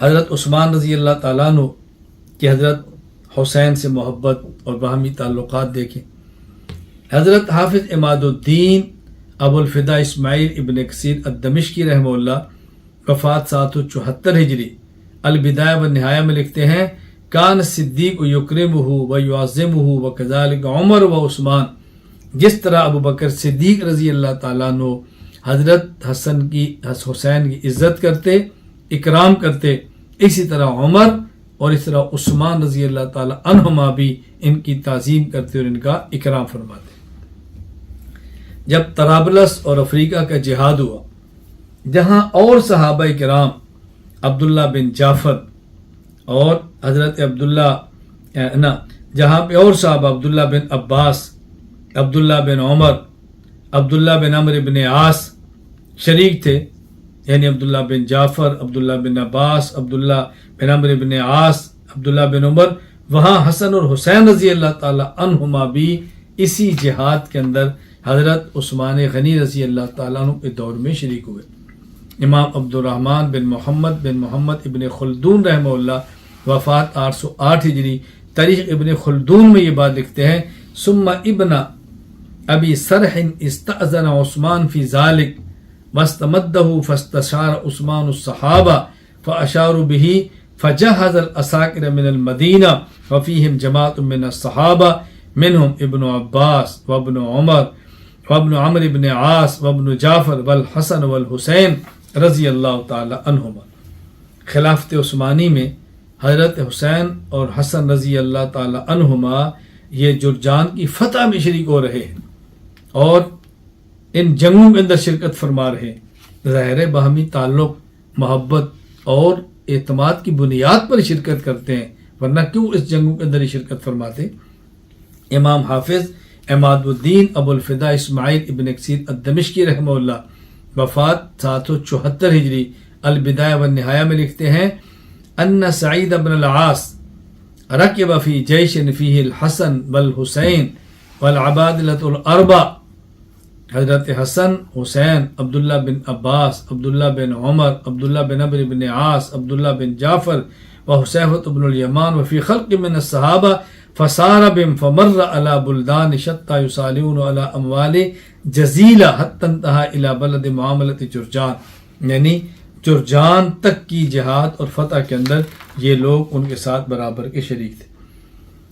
حضرت عثمان رضی اللہ تعالیٰ عنہ کہ حضرت حسین سے محبت اور باہمی تعلقات دیکھیں. حضرت حافظ عماد الدین ابو الفدا اسماعیل ابن کثیر الدمشقی رحمہ اللہ وفات 774 ہجری البدایہ والنہایہ میں لکھتے ہیں کان صدیق یکرمہ و یعظمہ وکذالک عمر و عثمان. جس طرح ابو بکر صدیق رضی اللہ تعالیٰ عنہ حضرت حسین کی عزت کرتے، اکرام کرتے، اسی طرح عمر اور اس طرح عثمان رضی اللہ تعالیٰ عنہما بھی ان کی تعظیم کرتے اور ان کا اکرام فرماتے. جب طرابلس اور افریقہ کا جہاد ہوا، جہاں اور صحابہ کرام عبداللہ بن جعفر اور حضرت جہاں پہ اور صحابہ عبداللہ بن عباس، عبداللہ بن عمر، عبداللہ بن عمرو بن عاص شریک تھے، یعنی عبداللہ بن جعفر، عبداللہ بن عباس، عبداللہ بن عمرو بن عاص، عبداللہ بن عمر، وہاں حسن اور حسین رضی اللہ تعالی عنہما بھی اسی جہاد کے اندر حضرت عثمان غنی رضی اللہ تعالیٰ عنہ کے دور میں شریک ہوئے. امام عبد الرحمن بن محمد ابن خلدون رحمہ اللہ وفات 808 ہجری تاریخ ابن خلدون میں یہ بات لکھتے ہیں ثم ابن ابی سرح استأذن عثمان فی ذالک واستمدہ فاستشار عثمان الصحابہ فاشاروا به فجهز الاساکر من المدینہ وفیہم جماعت من الصحابہ منہم ابن عباس وابن عمر وابن عمرو بن عاص وابن جعفر والحسن والحسین رضی اللہ تعالی عنہما. خلافت عثمانی میں حضرت حسین اور حسن رضی اللہ تعالی عنہما یہ جرجان کی فتح میں شریک ہو رہے ہیں اور ان جنگوں کے اندر شرکت فرما رہے ہیں. ظاہر باہمی تعلق، محبت اور اعتماد کی بنیاد پر شرکت کرتے ہیں، ورنہ کیوں اس جنگوں کے اندر ہی شرکت فرماتے. امام حافظ عماد الدین ابو الفدا اسماعیل ابن کثیر الدمشقی رحمہ اللہ وفات 774 ہجری البدایہ والنہایہ میں لکھتے ہیں ان سعید بن العاص رکب فی جیش فیہ الحسن والحسین والعبادلۃ الاربع. حضرت حسن، حسین، عبداللہ بن عباس، عبداللہ بن عمر، عبداللہ بن عمرو بن عاص، عبداللہ بن جعفر وحسیفۃ بن الیمان وفی خلق من الصحابہ فسار بهم فمر على بلدان شتى يسالون على اموال جزیلہ حتی انتہا الى بلد معاملت جرجان. یعنی جرجان تک کی جہاد اور فتح کے اندر یہ لوگ ان کے ساتھ برابر کے شریک تھے.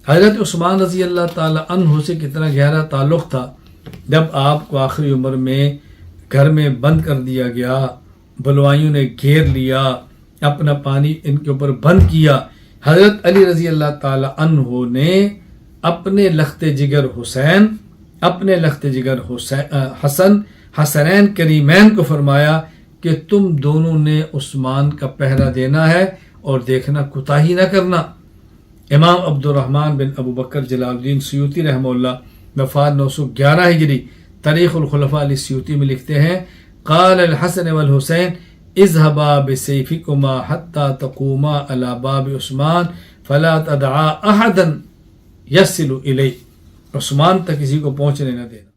حضرت عثمان رضی اللہ تعالی عنہ سے کتنا گہرا تعلق تھا. جب آپ کو آخری عمر میں گھر میں بند کر دیا گیا، بلوائیوں نے گھیر لیا، اپنا پانی ان کے اوپر بند کیا، حضرت علی رضی اللہ تعالی عنہ نے اپنے لخت جگر حسین، اپنے لخت جگر حسنین کریمین کو فرمایا کہ تم دونوں نے عثمان کا پہرا دینا ہے اور دیکھنا، کوتاہی نہ کرنا. امام عبد الرحمن بن ابو بکر جلال الدین سیوطی رحمہ اللہ وفات 911 ہجری تاریخ الخلفاء السیوطی میں لکھتے ہیں قال الحسن والحسین اذهبا بسیفکما حتی تقوما علی باب عثمان فلا تدعا احدا یصل الیہ. عثمان تک کسی کو پہنچنے نہ دینا.